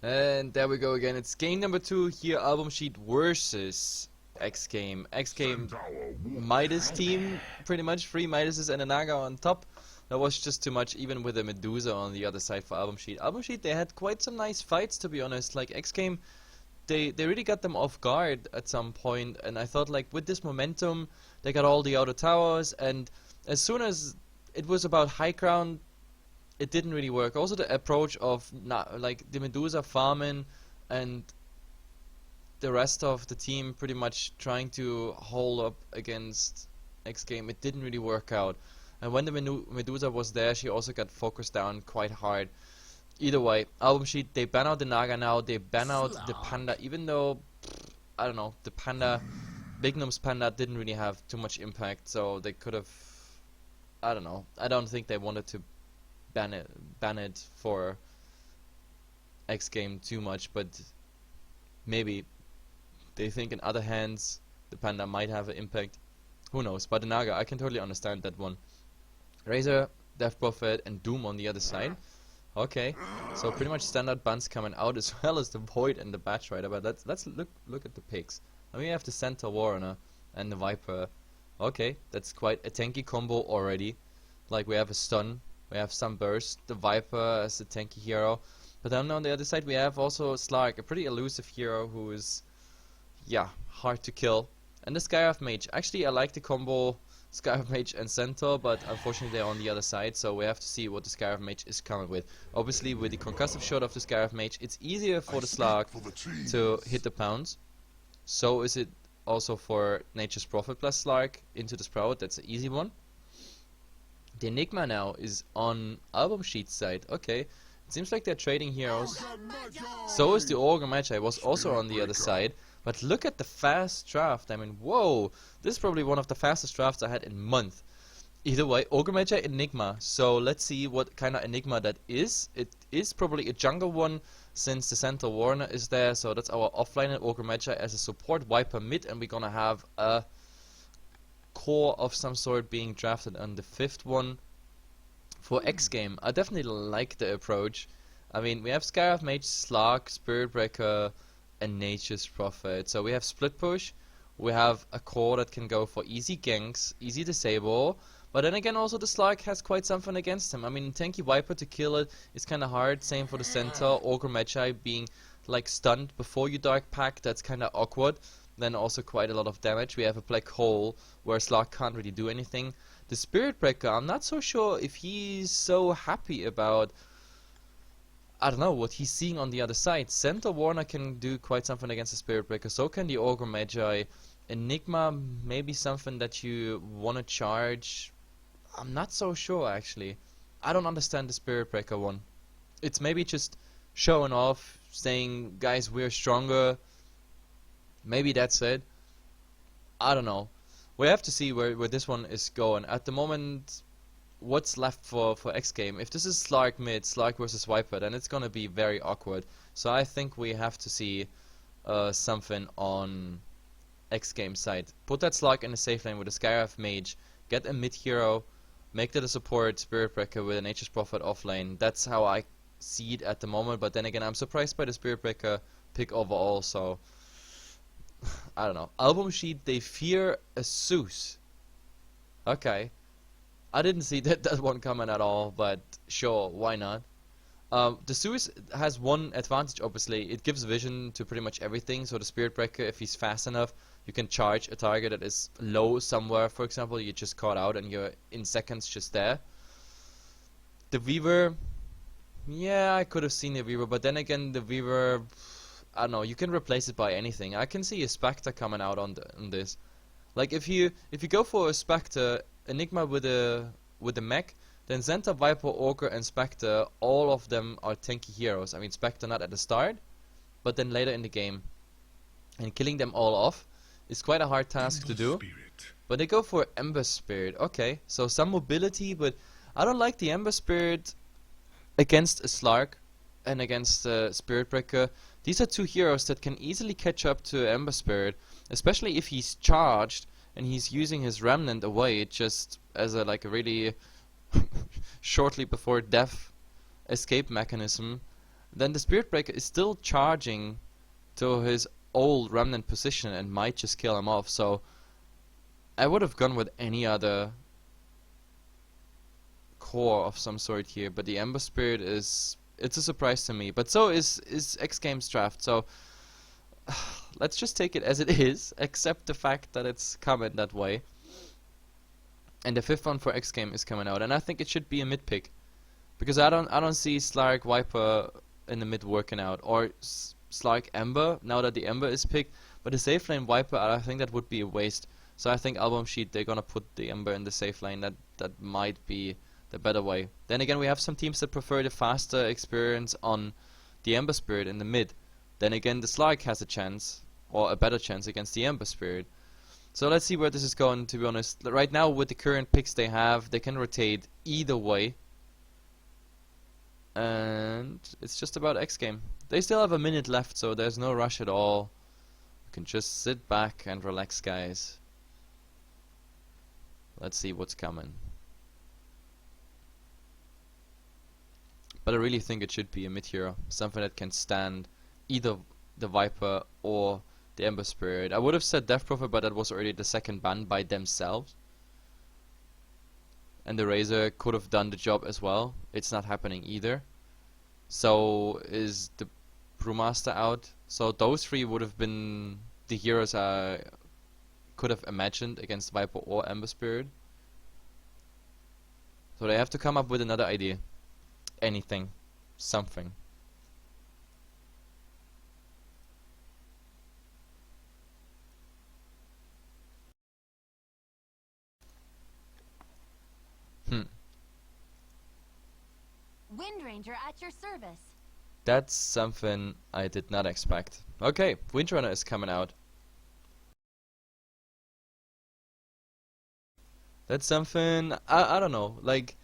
And there we go again. It's game number 2 here, album sheet versus xGame. xGame Midas team, pretty much 3 Midases and a Naga on top. That was just too much, even with a Medusa on the other side for album sheet. Album sheet, they had quite some nice fights, to be honest. Like xGame, they really got them off guard at some point, and I thought like with this momentum, they got all the outer towers, and as soon as it was about high ground, it didn't really work. Also the approach of like the Medusa farming and the rest of the team pretty much trying to hold up against xGame, it didn't really work out. And when the Medusa was there, she also got focused down quite hard. Either way, album sheet, they ban out the Naga now, they ban out the Panda, even though, I don't know, the Panda, Big Gnome's Panda didn't really have too much impact, so they could have, I don't know, I don't think they wanted to ban it for xGame too much, but maybe they think in other hands the Panda might have an impact. Who knows? But the Naga, I can totally understand that one. Razor, Death Prophet, and Doom on the other side. Okay, so pretty much standard buns coming out as well as the Void and the Batch Rider. But let's look at the picks. And we have the Centaur Warrior and the Viper. Okay, that's quite a tanky combo already. Like we have a stun, we have some burst, the Viper as a tanky hero. But then on the other side we have also Slark, a pretty elusive hero who is, yeah, hard to kill. And the Skyrath Mage. Actually, I like the combo Skyrath Mage and Centaur, but unfortunately they're on the other side, so we have to see what the Skyrath Mage is coming with. Obviously, with the concussive shot of the Skyrath Mage, it's easier for the Slark to hit the pounds. So is it also for Nature's Prophet plus Slark into the Sprout. That's an easy one. The Enigma now is on album sheet side. Okay, it seems like they're trading heroes. So is the Ogre Magi, was also on the other side. But look at the fast draft. I mean, whoa, this is probably one of the fastest drafts I had in month. Either way, Ogre Magi Enigma. So let's see what kind of Enigma that is. It is probably a jungle one, since the Centaur Warner is there. So that's our offline and Ogre Magi as a support Viper mid, and we're gonna have a core of some sort being drafted on the 5th one. For xGame, I definitely like the approach. I mean, we have Skyrath Mage, Slark, Spirit Breaker, and Nature's Prophet. So we have split push, we have a core that can go for easy ganks, easy disable, but then again also the Slark has quite something against him. I mean, tanky Viper to kill it is kinda hard, same for the Centaur, Ogre Magi being like stunned before you Dark Pack, that's kinda awkward. Then also quite a lot of damage. We have a Black Hole where Slark can't really do anything. The Spirit Breaker, I'm not so sure if he's so happy about, I don't know, what he's seeing on the other side. Centaur Warner can do quite something against the Spirit Breaker, so can the Ogre Magi. Enigma, maybe something that you want to charge. I'm not so sure, actually. I don't understand the Spirit Breaker one. It's maybe just showing off, saying, guys, we're stronger. Maybe that's it. I don't know. We have to see where this one is going. At the moment, what's left for xGame? If this is Slark mid, Slark versus Viper, then it's gonna be very awkward. So I think we have to see something on xGame side. Put that Slark in a safe lane with a Skyrath Mage, get a mid hero, make that a support Spirit Breaker with a Nature's Prophet off lane. That's how I see it at the moment, but then again I'm surprised by the Spirit Breaker pick overall, so I don't know. Album sheet, they fear a Zeus. Okay. I didn't see that one coming at all, but sure, why not? The Zeus has one advantage, obviously. It gives vision to pretty much everything. So the Spirit Breaker, if he's fast enough, you can charge a target that is low somewhere. For example, you just caught out and you're in seconds just there. The Weaver, yeah, I could have seen the Weaver, but then again, the Weaver, I don't know. You can replace it by anything. I can see a Spectre coming out on this. Like if you go for a Spectre, Enigma with a mech, then Centaur, Viper, Ogre, and Spectre, all of them are tanky heroes. I mean, Spectre not at the start, but then later in the game. And killing them all off is quite a hard task to do. But they go for Ember Spirit. Okay, so some mobility, but I don't like the Ember Spirit against a Slark and against Spirit Breaker. These are two heroes that can easily catch up to Ember Spirit, especially if he's charged and he's using his Remnant away just as a really shortly before death escape mechanism. then the Spirit Breaker is still charging to his old Remnant position and might just kill him off. So I would have gone with any other core of some sort here, but the Ember Spirit it's a surprise to me. But so is xGame's draft, so let's just take it as it is, accept the fact that it's coming that way. And the 5th one for xGame is coming out, and I think it should be a mid pick, because I don't see Slark Viper in the mid working out, or Slark Ember now that the Ember is picked. But the safe lane Viper, I think that would be a waste. So I think Album Sheet, they're gonna put the Ember in the safe lane. That might be the better way. Then again, we have some teams that prefer the faster experience on the Ember Spirit in the mid. Then again, the Slark has a chance, or a better chance against the Ember Spirit. So let's see where this is going, to be honest. Right now, with the current picks they have, they can rotate either way. And it's just about xGame. They still have a minute left, so there's no rush at all. You can just sit back and relax, guys. Let's see what's coming. But I really think it should be a mid hero, something that can stand either the Viper or the Ember Spirit. I would have said Death Prophet, but that was already the second ban by themselves. And the Razor could have done the job as well. It's not happening either. So is the Brewmaster out? So those three would have been the heroes I could have imagined against Viper or Ember Spirit. So they have to come up with another idea. Anything. Something. Wind Ranger at your service. That's something I did not expect. Okay, Windrunner is coming out. That's something I don't know. Like,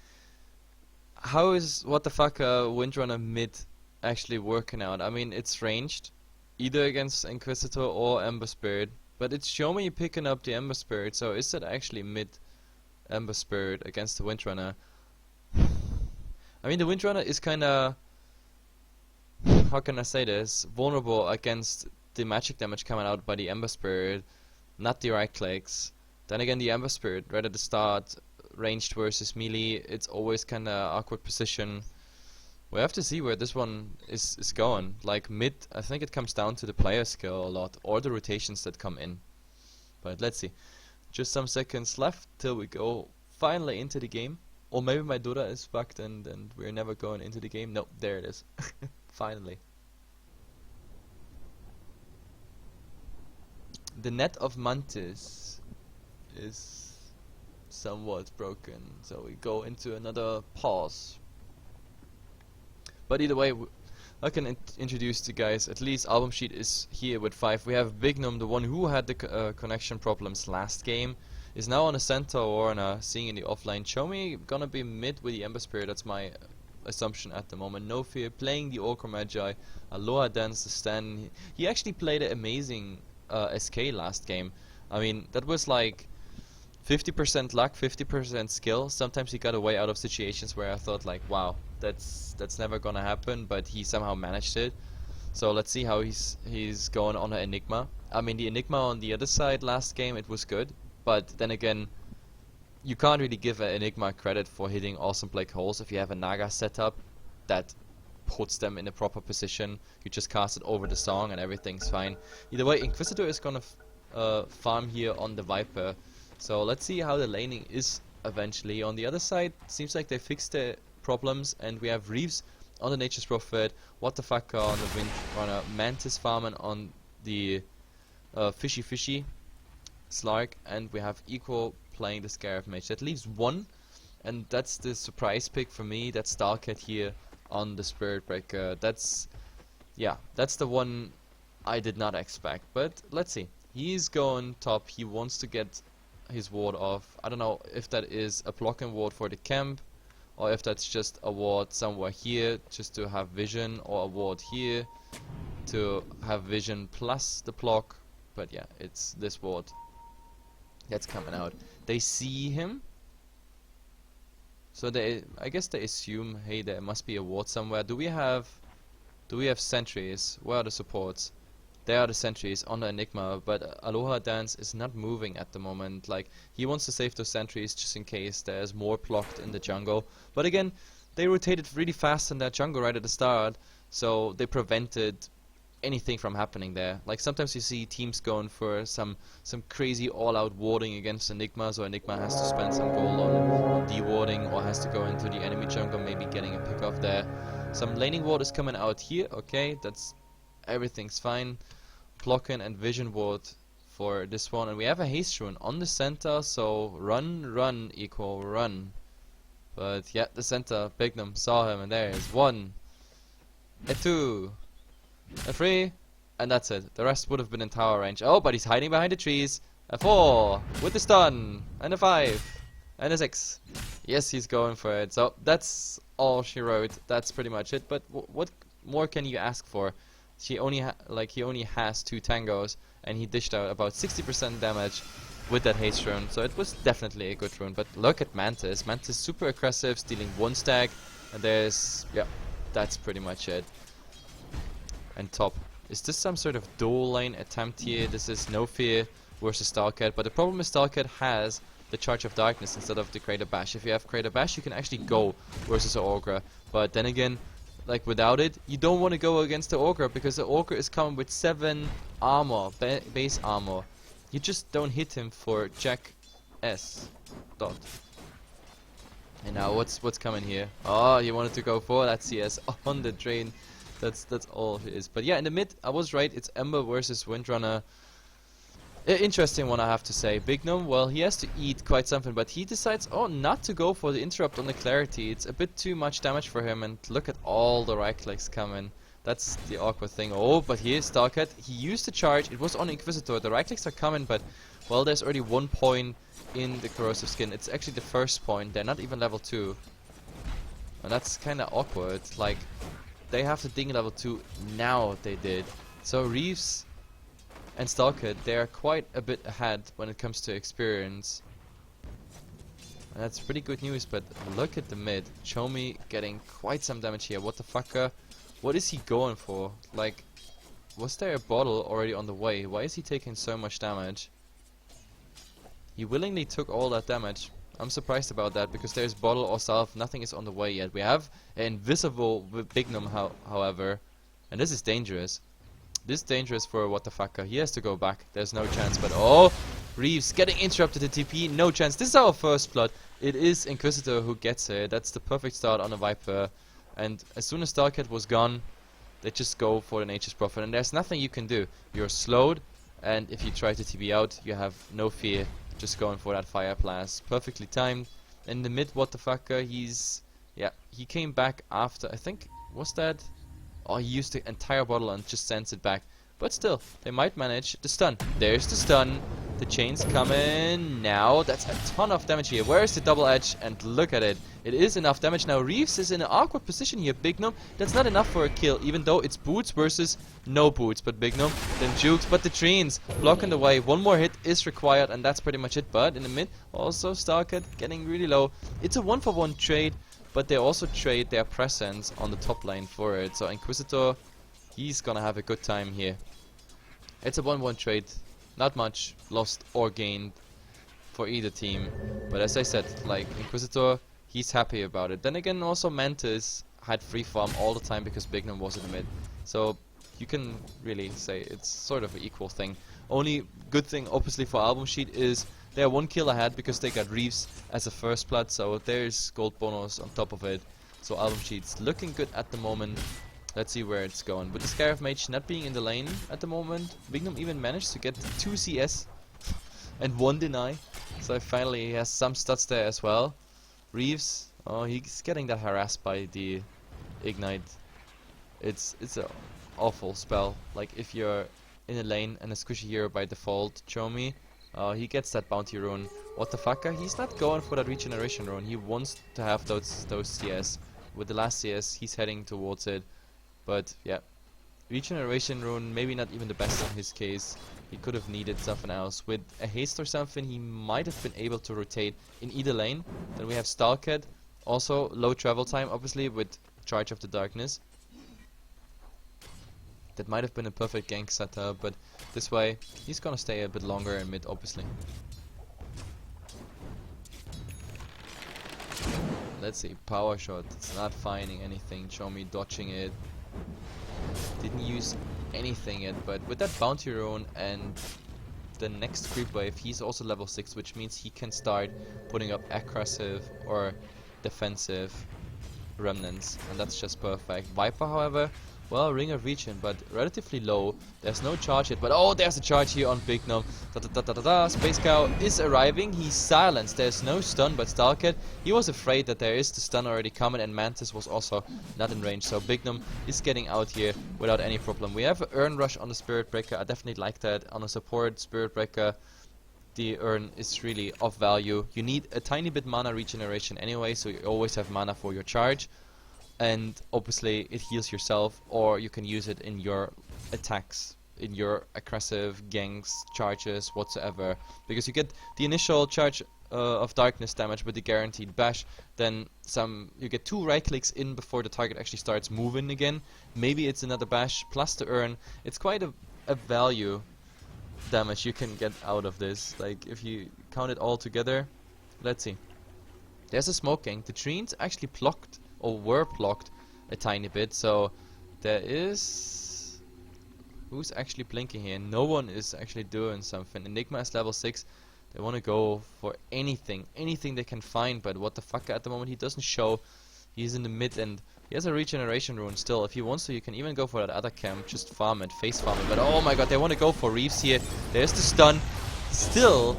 how is what the fuck Windrunner mid actually working out? I mean, it's ranged either against Inquisitor or Ember Spirit, but it's showing me picking up the Ember Spirit. So is that actually mid Ember Spirit against the Windrunner? I mean, the Windrunner is kinda, how can I say this, vulnerable against the magic damage coming out by the Ember Spirit, not the right clicks. Then again, the Ember Spirit, right at the start, ranged versus melee, it's always kinda awkward position. We have to see where this one is going. Like mid, I think it comes down to the player skill a lot, or the rotations that come in. But let's see. Just some seconds left till we go finally into the game. Or maybe my Dota is bugged and we're never going into the game. Nope, there it is. Finally. The net of Mantis is somewhat broken, so we go into another pause. But either way, I can introduce the guys. At least Album Sheet is here with 5. We have Bignum, the one who had the connection problems last game, is now on a Centaur or on a Seeing in the offline. Chomi gonna be mid with the Ember Spirit, that's my assumption at the moment. No Fear playing the Orca Magi, Aloha Dance the Stan. He actually played an amazing SK last game. I mean, that was like 50% luck, 50% skill. Sometimes he got away out of situations where I thought like, wow, that's never gonna happen, but he somehow managed it. So let's see how he's going on an Enigma. I mean, the Enigma on the other side last game, it was good. But then again, you can't really give an Enigma credit for hitting awesome black holes if you have a Naga setup that puts them in a proper position. You just cast it over the song and everything's fine. Either way, Inquisitor is gonna farm here on the Viper. So let's see how the laning is eventually. On the other side, seems like they fixed the problems, and we have Reeves on the Nature's Prophet, what the fuck on the Windrunner, Mantis farming on the Fishy Slark, and we have Equal playing the Scarab Mage. That leaves one, and that's the surprise pick for me. That's Starcat here on the Spirit Breaker. That's the one I did not expect. But let's see. He's going top. He wants to get his ward off. I don't know if that is a blocking ward for the camp, or if that's just a ward somewhere here just to have vision, or a ward here to have vision plus the block. But yeah, it's this ward that's coming out. They see him, so I guess they assume, hey, there must be a ward somewhere. Do we have Do we have sentries? Where are the supports? There are the sentries on the Enigma, but Aloha Dance is not moving at the moment. Like, he wants to save those sentries just in case there's more blocked in the jungle. But again, they rotated really fast in that jungle right at the start, so they prevented anything from happening there. Like, sometimes you see teams going for some crazy all-out warding against Enigma, so Enigma has to spend some gold on de-warding, or has to go into the enemy jungle, maybe getting a pick off there. Some laning ward is coming out here. Okay, that's everything's fine. Blocking and vision ward for this one, and we have a haste rune on the center, so run equal run. But yeah, the center, Bignum saw him, and there is 1, a 2, a 3, and that's it. The rest would have been in tower range. Oh, but he's hiding behind the trees. A 4 with the stun, and a 5, and a 6. Yes, he's going for it. So that's all she wrote. That's pretty much it. But what more can you ask for? He only has 2 tangos, and he dished out about 60% damage with that haste rune, so it was definitely a good rune. But look at Mantis. Mantis super aggressive, stealing 1 stack, and there's, yeah, that's pretty much it. And top. Is this some sort of dual lane attempt here? This is No Fear versus Stalker, but the problem is Stalker has the Charge of Darkness instead of the Greater Bash. If you have Greater Bash, you can actually go versus an Ogre, but then again, like, without it, you don't want to go against the Ogre, because the Ogre is coming with 7 armor, base armor. You just don't hit him for Jack S. Dot. And now what's coming here? Oh, you wanted to go for that CS on the drain. That's all it is. But yeah, in the mid, I was right. It's Ember versus Windrunner. Interesting one, I have to say. Bignum, well, he has to eat quite something, but he decides, oh, not to go for the interrupt on the Clarity. It's a bit too much damage for him, and look at all the right clicks coming. That's the awkward thing. Oh, but here's Starcat. He used the charge. It was on Inquisitor. The right clicks are coming, but, well, there's already 1 point in the Corrosive Skin. It's actually the first point. They're not even level 2. And that's kind of awkward. Like, they have to ding level 2 now, they did. So Reeves and Stalker, they are quite a bit ahead when it comes to experience. And that's pretty good news, but look at the mid. Chomi getting quite some damage here. What the fucker? What is he going for? Like, was there a bottle already on the way? Why is he taking so much damage? He willingly took all that damage. I'm surprised about that, because there's bottle or salve. Nothing is on the way yet. We have an invisible Bignum, however, and this is dangerous. This is dangerous for what the fucker. He has to go back. There's no chance, but oh, Reeves getting interrupted the TP. No chance. This is our first blood. It is Inquisitor who gets it. That's the perfect start on a Viper. And as soon as Starcat was gone, they just go for the Nature's Prophet, and there's nothing you can do. You're slowed, and if you try to TP out, you have no fear. Just going for that Fire Blast. Perfectly timed. In the mid, what the fucker, he came back after, I think, was that? Oh, he used the entire bottle and just sends it back. But still, they might manage the stun. There's the stun. The chain's coming now. That's a ton of damage here. Where's the double edge? And look at it. It is enough damage. Now Reeves is in an awkward position here. Bignum, that's not enough for a kill, even though it's boots versus no boots. But Bignum then jukes. But the trees blocking the way. 1 more hit is required, and that's pretty much it. But in the mid, also Starcat getting really low. It's a 1-for-1 trade, but they also trade their presence on the top lane for it. So Inquisitor, he's gonna have a good time here. It's a 1-1 trade. Not much lost or gained for either team. But as I said, like, Inquisitor, he's happy about it. Then again, also Mantis had free farm all the time because Bignum was in the mid. So you can really say it's sort of an equal thing. Only good thing, obviously, for Album Sheet is they're 1 kill ahead because they got Reeves as a first blood. So there's gold bonus on top of it. So Album Sheet's looking good at the moment. Let's see where it's going. With the Scarab Mage not being in the lane at the moment, Bignum even managed to get 2 CS and 1 deny. So finally he has some stats there as well. Reeves, oh, he's getting that harassed by the Ignite. It's an awful spell. Like, if you're in a lane and a squishy hero by default, Chomi, he gets that bounty rune. What the fucker? He's not going for that regeneration rune. He wants to have those CS. With the last CS, he's heading towards it. But yeah, regeneration rune, maybe not even the best in his case. He could have needed something else. With a haste or something, he might have been able to rotate in either lane. Then we have Stalcat, also low travel time, obviously, with Charge of the Darkness. That might have been a perfect gank setup, but this way, he's gonna stay a bit longer in mid, obviously. Let's see, power shot. It's not finding anything. Show me dodging it. Didn't use anything yet, but with that bounty rune and the next creep wave, he's also level 6, which means he can start putting up aggressive or defensive remnants, and that's just perfect. Viper, however, well, ring of region, but relatively low. There's no charge yet, but oh, there's a charge here on Big Gnome. Space Cow is arriving. He's silenced. There's no stun, but Stalker, he was afraid that there is the stun already coming, and Mantis was also not in range. So Big Gnome is getting out here without any problem. We have an Urn Rush on the Spirit Breaker. I definitely like that. On a support Spirit Breaker, the Urn is really of value. You need a tiny bit mana regeneration anyway, so you always have mana for your charge. And obviously it heals yourself, or you can use it in your attacks, in your aggressive ganks, charges, whatsoever, because you get the initial charge of darkness damage with the guaranteed bash, then you get 2 right clicks in before the target actually starts moving again. Maybe it's another bash plus the Urn. It's quite a value damage you can get out of this. Like, if you count it all together, let's see. There's a smoke gank. The trees actually blocked, or were blocked, a tiny bit, so there is... Who's actually blinking here? No one is actually doing something. Enigma is level 6. They want to go for anything they can find, but what the fuck, at the moment he doesn't show. He's in the mid, and he has a regeneration rune still. If he wants to, you can even go for that other camp, just farm it, face farm it. But oh my god, they want to go for Reeves here. There's the stun. Still,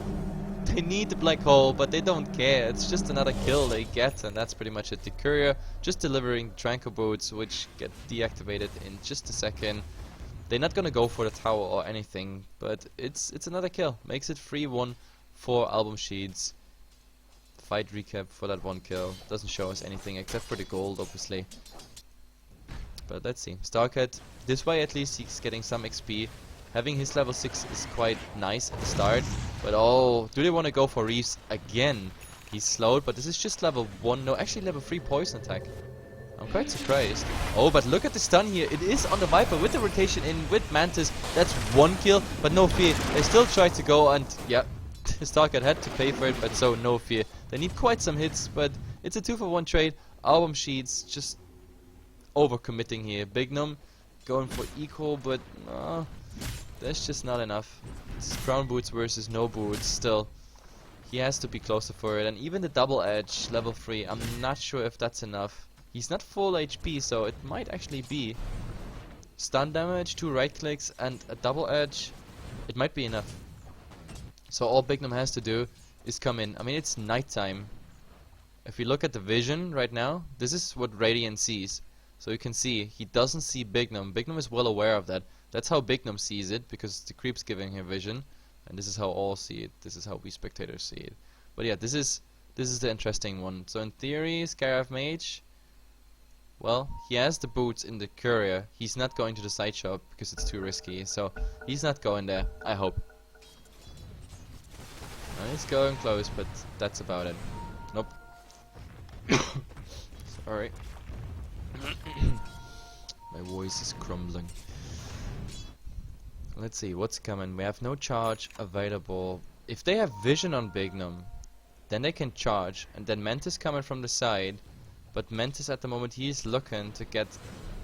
they need the black hole, but they don't care. It's just another kill they get, and that's pretty much it. The courier just delivering Tranco boots, which get deactivated in just a second. They're not gonna go for the tower or anything, but it's another kill. Makes it 3-1 for Album Sheets. Fight recap for that 1 kill. Doesn't show us anything except for the gold, obviously. But let's see. Starcat, this way at least he's getting some XP. Having his level 6 is quite nice at the start. But oh, do they want to go for Reeves again? He's slowed, but this is just level 1. No, actually level 3 poison attack. I'm quite surprised. Oh, but look at the stun here. It is on the Viper with the rotation in with Mantis. That's 1 kill, but no fear. They still try to go, and yeah, Starcat had to pay for it, but so no fear. They need quite some hits, but it's a 2-for-1 trade. Album Sheets just overcommitting here. Big Gnome going for equal, but that's just not enough. It's crown boots versus no boots. Still, he has to be closer for it, and even the double edge level 3, I'm not sure if that's enough. He's not full HP, so it might actually be stun damage, 2 right clicks, and a double edge. It might be enough. So all Big Gnome has to do is come in. I mean, it's nighttime. If we look at the vision right now, this is what Radiant sees. So you can see he doesn't see Big Gnome. Big Gnome is well aware of that. That's how Big Gnome sees it, because the creep's giving him vision, and this is how all see it. This is how we spectators see it. But yeah, this is the interesting one. So in theory, Scarab Mage, well, he has the boots in the courier. He's not going to the side shop because it's too risky. So he's not going there, I hope. He's going close, but that's about it. Nope. Sorry. My voice is crumbling. Let's see what's coming. We have no charge available. If they have vision on Big Gnome, then they can charge, and then Mantis coming from the side. But Mantis at the moment, he is looking to get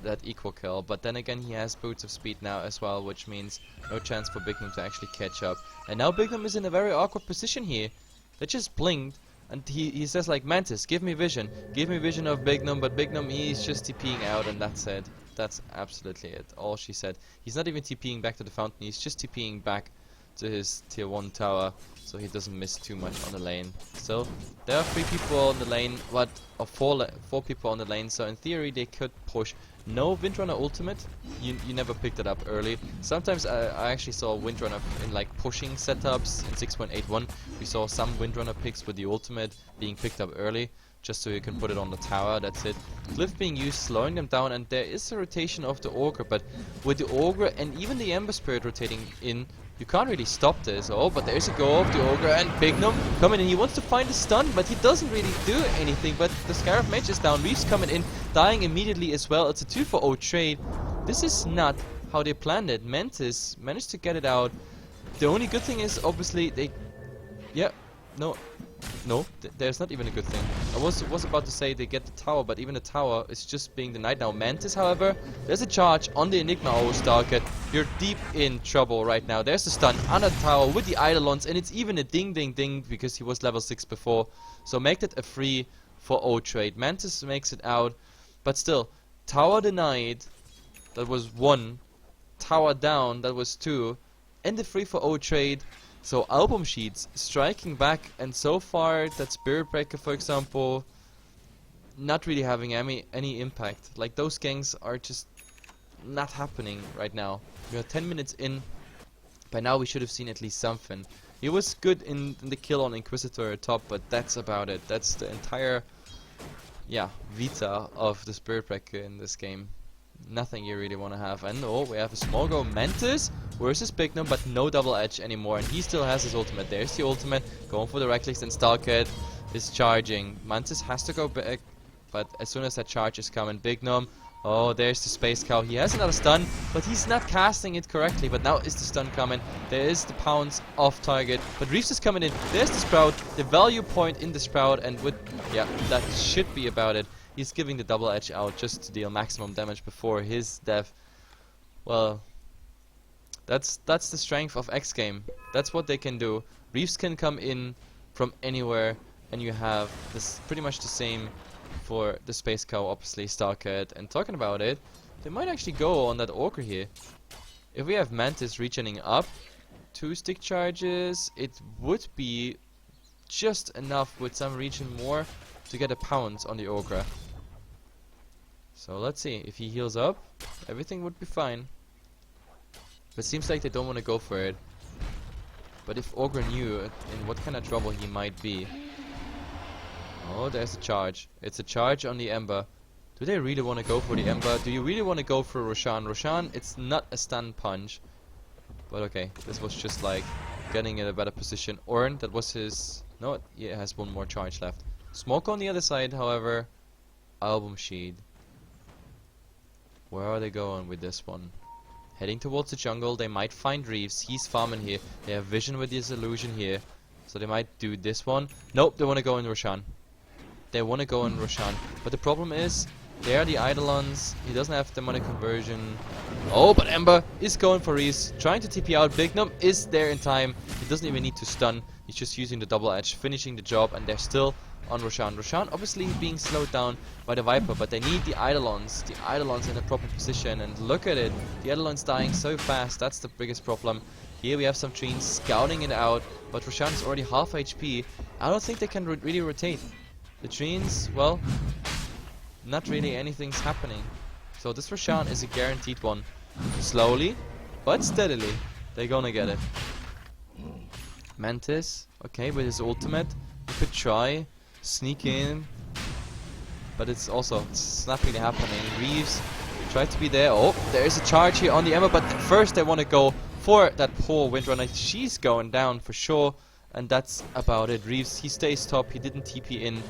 that equal kill, but then again he has boots of speed now as well, which means no chance for Big Gnome to actually catch up. And now Big Gnome is in a very awkward position here. They just blinked, and he says like, Mantis, give me vision of Big Gnome, but Big Gnome, he's just TPing out, and that's it. That's absolutely it, all she said. He's not even TPing back to the fountain, he's just TPing back to his tier 1 tower, so he doesn't miss too much on the lane. So there are 3 people on the lane, or 4 people on the lane, so in theory they could push. No Windrunner ultimate, you never picked it up early. Sometimes I actually saw Windrunner in like pushing setups in 6.81. We saw some Windrunner picks with the ultimate being picked up early, just so you can put it on the tower, that's it. Glyph being used, slowing them down, and there is a rotation of the Ogre, but with the Ogre and even the Ember Spirit rotating in, you can't really stop this. Oh, but there's a go of the Ogre, and Big Gnome coming in. He wants to find a stun, but he doesn't really do anything. But the Scarab Mage is down. Reeves coming in, dying immediately as well. It's a 2-for-0 trade. This is not how they planned it. Mantis managed to get it out. The only good thing is, obviously, they... Yeah, no, there's not even a good thing. I was about to say they get the tower, but even the tower is just being denied now. Mantis, however, there's a charge on the Enigma. Oh, Starkett, you're deep in trouble right now. There's the stun on the tower with the Eidolons, and it's even a ding ding ding because he was level 6 before. So make that a free for O trade. Mantis makes it out, but still, tower denied, that was 1. Tower down, that was 2. And the free for O trade. So Album Sheets striking back, and so far that Spirit Breaker, for example, not really having any impact. Like, those ganks are just not happening right now. We are 10 minutes in. By now we should have seen at least something. He was good in the kill on Inquisitor at top, but that's about it. That's the entire, yeah, vita of the Spirit Breaker in this game. Nothing you really want to have. And oh, we have a small go. Mantis versus Bignum, but no double edge anymore. And he still has his ultimate. There's the ultimate. Going for the right clicks, and Starkett is charging. Mantis has to go back, but as soon as that charge is coming, Bignum. Oh, there's the Space Cow. He has another stun, but he's not casting it correctly. But now is the stun coming. There is the pounce off target. But Reeves is coming in. There's the Sprout. The value point in the Sprout. And with, yeah, that should be about it. He's giving the double edge out just to deal maximum damage before his death. Well, that's the strength of xGame. That's what they can do. Reeves can come in from anywhere, and you have this pretty much the same for the Space Cow, obviously, Starkett. And talking about it, they might actually go on that Orca here. If we have Mantis regening up 2 stick charges, it would be just enough with some regen more to get a pounce on the Orca. So let's see, if he heals up, everything would be fine. But seems like they don't want to go for it. But if Ogre knew in what kind of trouble he might be. Oh, there's a charge. It's a charge on the Ember. Do they really want to go for the Ember? Do you really want to go for Roshan? Roshan, it's not a stun punch. But okay, this was just like getting in a better position. Ornn, that was his... No, he has 1 more charge left. Smoke on the other side, however. Album Sheet. Where are they going with this one? Heading towards the jungle. They might find Reeves. He's farming here. They have vision with this illusion here. So they might do this one. Nope, they want to go in Roshan. They want to go in Roshan. But the problem is, they are the Eidolons. He doesn't have demonic conversion. Oh, but Ember is going for Reeves. Trying to TP out. Bignum is there in time. He doesn't even need to stun. He's just using the double edge, finishing the job, and they're still on Roshan. Roshan obviously being slowed down by the Viper, but they need the Eidolons. The Eidolons in a proper position, and look at it. The Eidolons dying so fast. That's the biggest problem. Here we have some trees scouting it out, but Roshan is already half HP. I don't think they can really rotate. The trees, well, not really anything's happening. So this Roshan is a guaranteed one. Slowly, but steadily, they're gonna get it. Mantis, okay, with his ultimate, he could try, sneak in, but it's not really happening. Reeves tried to be there. Oh, there's a charge here on the Ember, but first they want to go for that poor Windrunner. She's going down for sure, and that's about it. Reeves, he stays top, he didn't TP in.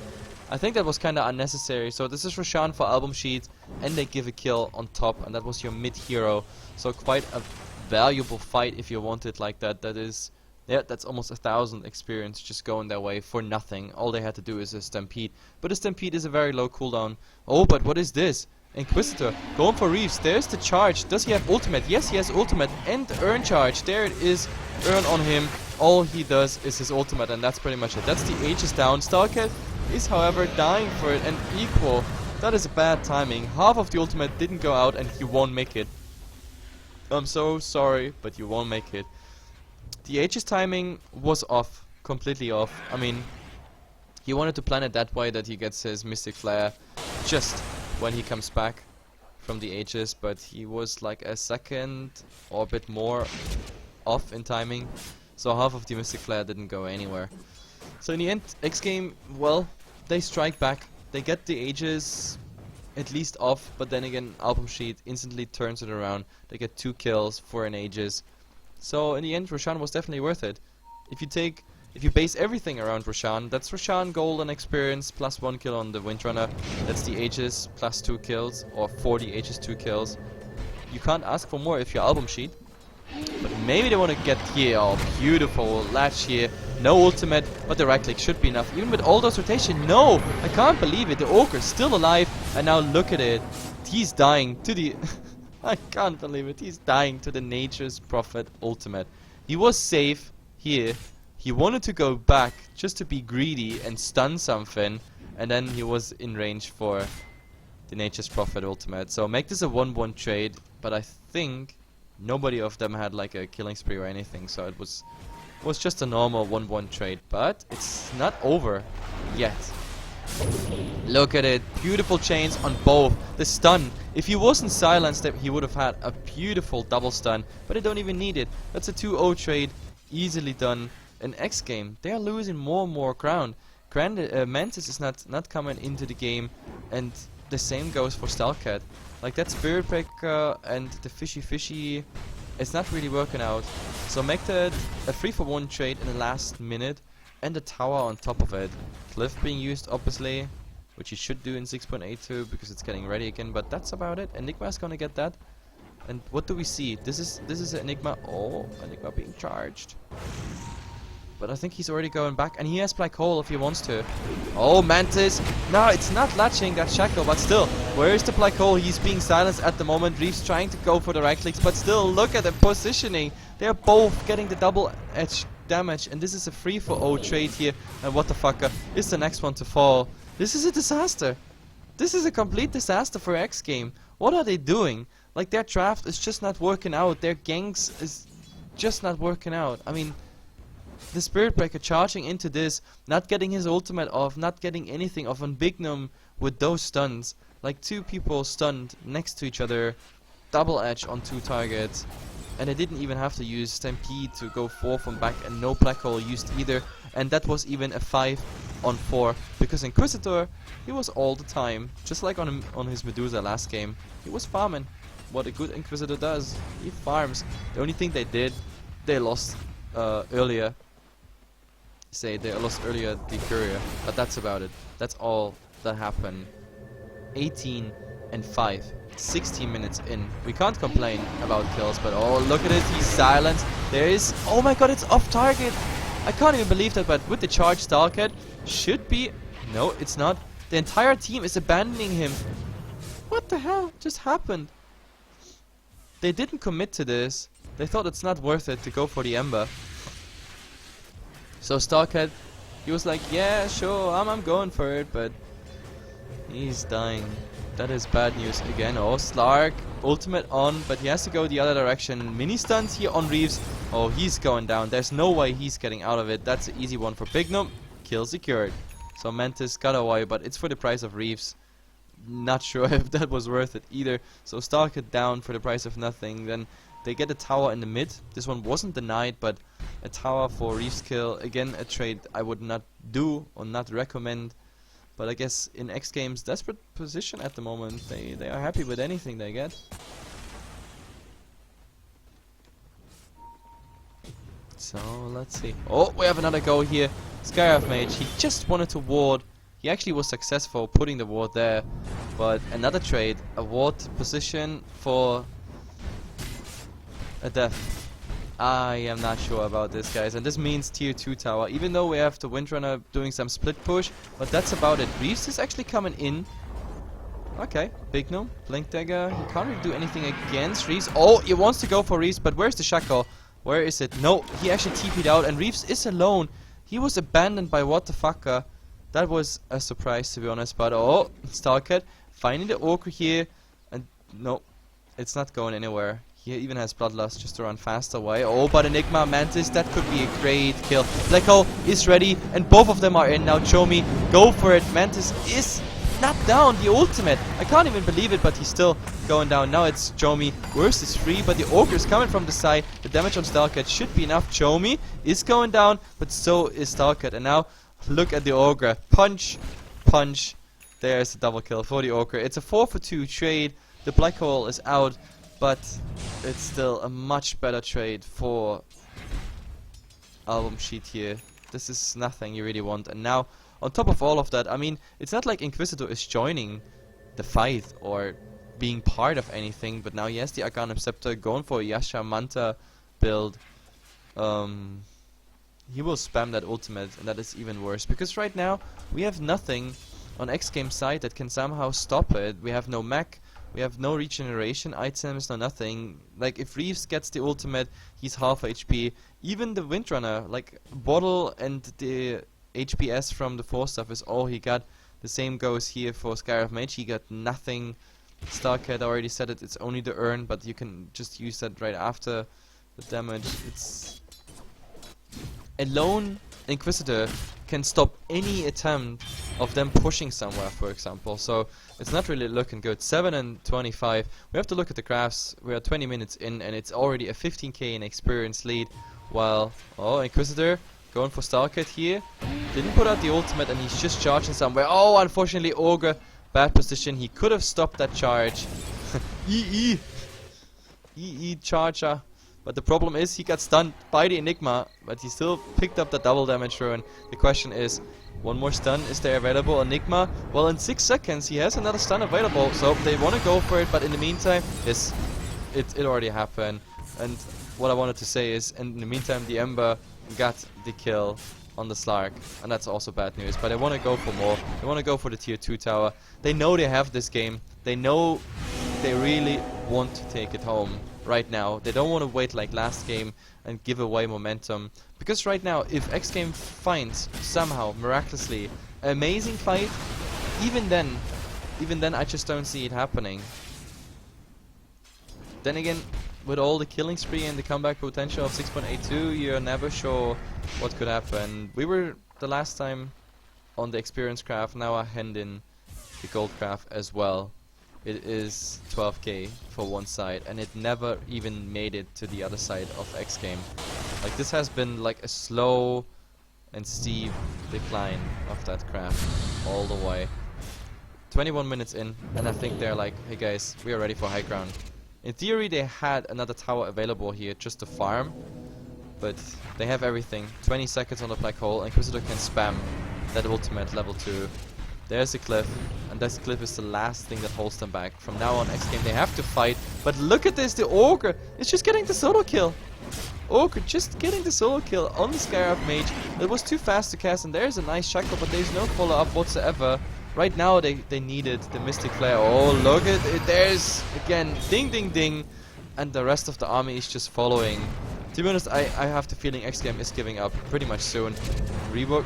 I think that was kind of unnecessary. So this is Roshan for Album Sheet, and they give a kill on top, and that was your mid-hero. So quite a valuable fight if you want it like that. That is... yeah, that's almost 1,000 experience just going their way for nothing. All they had to do is a Stampede. But a Stampede is a very low cooldown. Oh, but what is this? Inquisitor going for Reeves. There's the charge. Does he have ultimate? Yes, he has ultimate. And Urn charge. There it is. Urn on him. All he does is his ultimate, and that's pretty much it. That's the Aegis down. Starkett is, however, dying for it. And equal. That is bad timing. Half of the ultimate didn't go out, and he won't make it. I'm so sorry, but you won't make it. The Aegis timing was off, completely off. I mean, he wanted to plan it that way that he gets his Mystic Flare just when he comes back from the Aegis, but he was like a second or a bit more off in timing, so half of the Mystic Flare didn't go anywhere. So in the end, xGame, well, they strike back. They get the Aegis at least off, but then again, Album Sheet instantly turns it around. They get 2 kills for an Aegis. So in the end, Roshan was definitely worth it. If you base everything around Roshan, that's Roshan gold and experience plus 1 kill on the Windrunner. That's the Aegis plus 2 kills, or for the Aegis 2 kills. you can't ask for more if you're album sheet. But maybe they want to get here. Oh, beautiful latch here. No ultimate, but the right click should be enough. Even with all those rotation, no! I can't believe it. The Ogre is still alive. And now look at it. He's dying to the... I can't believe it. He's dying to the Nature's Prophet ultimate. He was safe here. He wanted to go back just to be greedy and stun something. And then he was in range for the Nature's Prophet ultimate. So make this a 1-1 trade. But I think... nobody of them had like a killing spree or anything, so it was just a normal 1-1 trade. But it's not over yet. Look at it, beautiful chains on both. The stun, if he wasn't silenced, he would have had a beautiful double stun, but they don't even need it. That's a 2-0 trade, easily done. In xGame, they are losing more and more ground. Granted, Mantis is not coming into the game, and the same goes for Stalcat. Like that Spirit Breaker and the Fishy, it's not really working out. So make that a 3-for-1 trade in the last minute, and the tower on top of it. Cliff being used, obviously, which he should do in 6.82 because it's getting ready again. But that's about it. Enigma is gonna get that. And what do we see? This is Enigma. Oh, Enigma being charged. But I think he's already going back, and he has Black Hole if he wants to. Oh, Mantis! No, it's not latching that Shackle, but still, where is the Black Hole? He's being silenced at the moment. Reeves trying to go for the right clicks, but still, look at the positioning. They're both getting the double edge damage, and this is a 3-for-0 trade here. And what the fucker is the next one to fall? This is a disaster. This is a complete disaster for xGame. What are they doing? Like, their draft is just not working out. Their ganks is just not working out. I mean... the Spirit Breaker charging into this, not getting his ultimate off, not getting anything off on Bignum with those stuns. Like 2 people stunned next to each other, double edge on 2 targets. And they didn't even have to use Stampede to go 4 from back, and no Black Hole used either. And that was even a 5-on-4, because Inquisitor, he was all the time, just like on his Medusa last game, he was farming. What a good Inquisitor does, he farms. The only thing they did, they lost earlier. They lost earlier the Courier, but that's about it. That's all that happened. 18-5, 16 minutes in. We can't complain about kills, but oh, look at it, he's silenced. There is, oh my god, it's off target. I can't even believe that, but with the charge, Stalcat should be, no, it's not. The entire team is abandoning him. What the hell just happened? They didn't commit to this. They thought it's not worth it to go for the Ember. So Stalcat, he was like, yeah, sure, I'm going for it, but he's dying. That is bad news again. Oh, Slark, ultimate on, but he has to go the other direction. Mini stuns here on Reeves. Oh, he's going down. There's no way he's getting out of it. That's an easy one for Bignum. Kill secured. So Mantis got away, but it's for the price of Reeves. Not sure if that was worth it either. So Stalcat down for the price of nothing. Then they get a tower in the mid. This one wasn't denied, but a tower for Reeves kill. Again, a trade I would not do or not recommend. But I guess in xGame's desperate position at the moment, they are happy with anything they get. So let's see. Oh, we have another go here. Skyrath Mage, he just wanted to ward. He actually was successful putting the ward there. But another trade, a ward position for a death. I am not sure about this, guys, and this means tier 2 tower, even though we have the Windrunner doing some split push, but that's about it. Reeves is actually coming in. Okay, Bignum, Blink Dagger, he can't really do anything against Reeves. Oh, he wants to go for Reeves, but where's the Shackle? Where is it? No, he actually TP'd out, and Reeves is alone. He was abandoned by what the fucker. That was a surprise, to be honest, but oh, Stalcat, finding the Ogre here, and no, it's not going anywhere. He even has Bloodlust just to run fast away. Oh, but Enigma, Mantis, that could be a great kill. Black Hole is ready, and both of them are in. Now Chomi, go for it. Mantis is not down, the ultimate. I can't even believe it, but he's still going down. Now it's Chomi. Worst is free, but the Ogre is coming from the side. The damage on Stalcat should be enough. Chomi is going down, but so is Stalcat. And now, look at the Ogre. Punch, punch. There's a double kill for the Ogre. It's a 4-for-2 trade. The Black Hole is out. But it's still a much better trade for album sheet here. This is nothing you really want. And now, on top of all of that, I mean, it's not like Inquisitor is joining the fight or being part of anything, but now he has the Arcanum Scepter, going for a Yasha Manta build. He will spam that ultimate, and that is even worse, because right now we have nothing on xGame side that can somehow stop it. We have no mech, we have no regeneration items, no nothing. Like, if Reeves gets the ultimate, he's half HP. Even the Windrunner, like, Bottle and the HPS from the 4 stuff is all he got. The same goes here for Scarab Mage, he got nothing. Starcat already said it, it's only the urn, but you can just use that right after the damage. It's... A lone Inquisitor can stop any attempt of them pushing somewhere, for example. So it's not really looking good. 7 and 25. We have to look at the graphs. We are 20 minutes in, and it's already a 15k in experience lead. While Inquisitor going for Starcat here. Didn't put out the ultimate, and he's just charging somewhere. Oh, unfortunately, Ogre, bad position. He could have stopped that charge. EE charger. But the problem is he got stunned by the Enigma, but he still picked up the double damage rune. The question is, one more stun, is there available? Enigma? Well, in 6 seconds he has another stun available, so they want to go for it, but in the meantime, yes, it already happened. And what I wanted to say is, in the meantime, the Ember got the kill on the Slark, and that's also bad news. But they want to go for more. They want to go for the tier 2 tower. They know they have this game. They know they really want to take it home right now. They don't want to wait like last game and give away momentum, because right now, if xGame finds somehow miraculously an amazing fight, even then I just don't see it happening. Then again, with all the killing spree and the comeback potential of 6.82, you're never sure what could happen. We were the last time on the experience craft, now I hand in the gold craft as well. It is 12k for one side, and it never even made it to the other side of xGame. Like, this has been like a slow and steep decline of that craft all the way. 21 minutes in, and I think they're like, hey guys, we are ready for high ground. In theory, they had another tower available here just to farm, but they have everything. 20 seconds on the black hole, Inquisitor can spam that ultimate level 2. There's a cliff, and this cliff is the last thing that holds them back. From now on, xGame, they have to fight. But look at this, the Ogre is just getting the solo kill. Ogre just getting the solo kill on the Scarab Mage. It was too fast to cast, and there's a nice shackle, but there's no follow-up whatsoever. Right now, they needed the Mystic Flare. Oh, look at it. There's, again, ding, ding, ding. And the rest of the army is just following. To be honest, I have the feeling xGame is giving up pretty much soon. Reebok,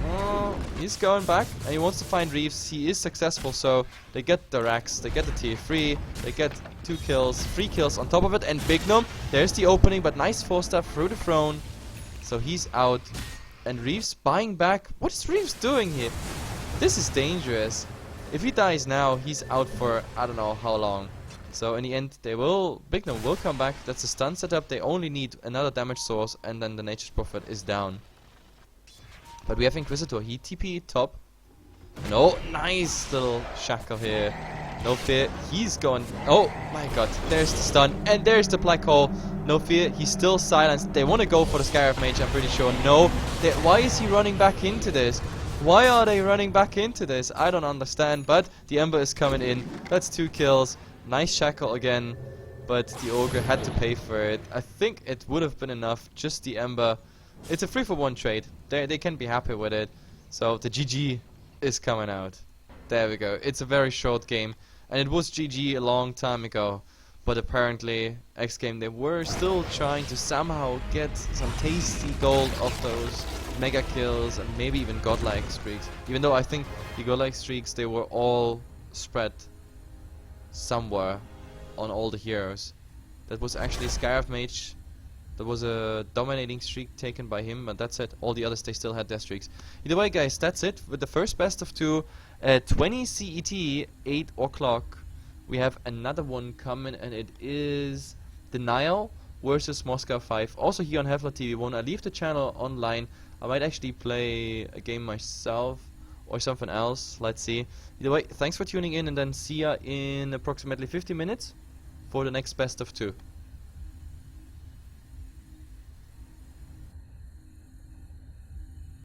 oh, he's going back, and he wants to find Reeves. He is successful, so they get the racks, they get the tier 3, they get 2 kills, 3 kills on top of it, and Big Gnome, there's the opening, but nice 4-star through the throne. So he's out, and Reeves buying back. What is Reeves doing here? This is dangerous. If he dies now, he's out for I don't know how long. So in the end, Big Gnome will come back. That's a stun setup. They only need another damage source, and then the Nature's Prophet is down. But we have Inquisitor. He TP top. No, nice little shackle here. No fear. He's going. Oh my god. There's the stun, and there's the black hole. No fear. He's still silenced. They want to go for the Scarab Mage, I'm pretty sure. No. Why is he running back into this? Why are they running back into this? I don't understand. But the Ember is coming in. That's 2 kills. Nice shackle again, but the Ogre had to pay for it. I think it would have been enough, just the Ember. It's a 3-for-1 trade. They can be happy with it. So the GG is coming out. There we go. It's a very short game, and it was GG a long time ago. But apparently, xGame, they were still trying to somehow get some tasty gold off those mega kills and maybe even godlike streaks. Even though I think the godlike streaks, they were all spread somewhere on all the heroes. That was actually Scarab Mage. There was a dominating streak taken by him, but that's it. All the others, they still had their streaks. Either way, guys, that's it with the first best of 2 at 20 CET, 8 o'clock. We have another one coming, and it is Denial versus Moscow 5. Also here on HeflaTV 1. I leave the channel online. I might actually play a game myself or something else. Let's see. Either way, thanks for tuning in, and then see ya in approximately 50 minutes for the next best of 2.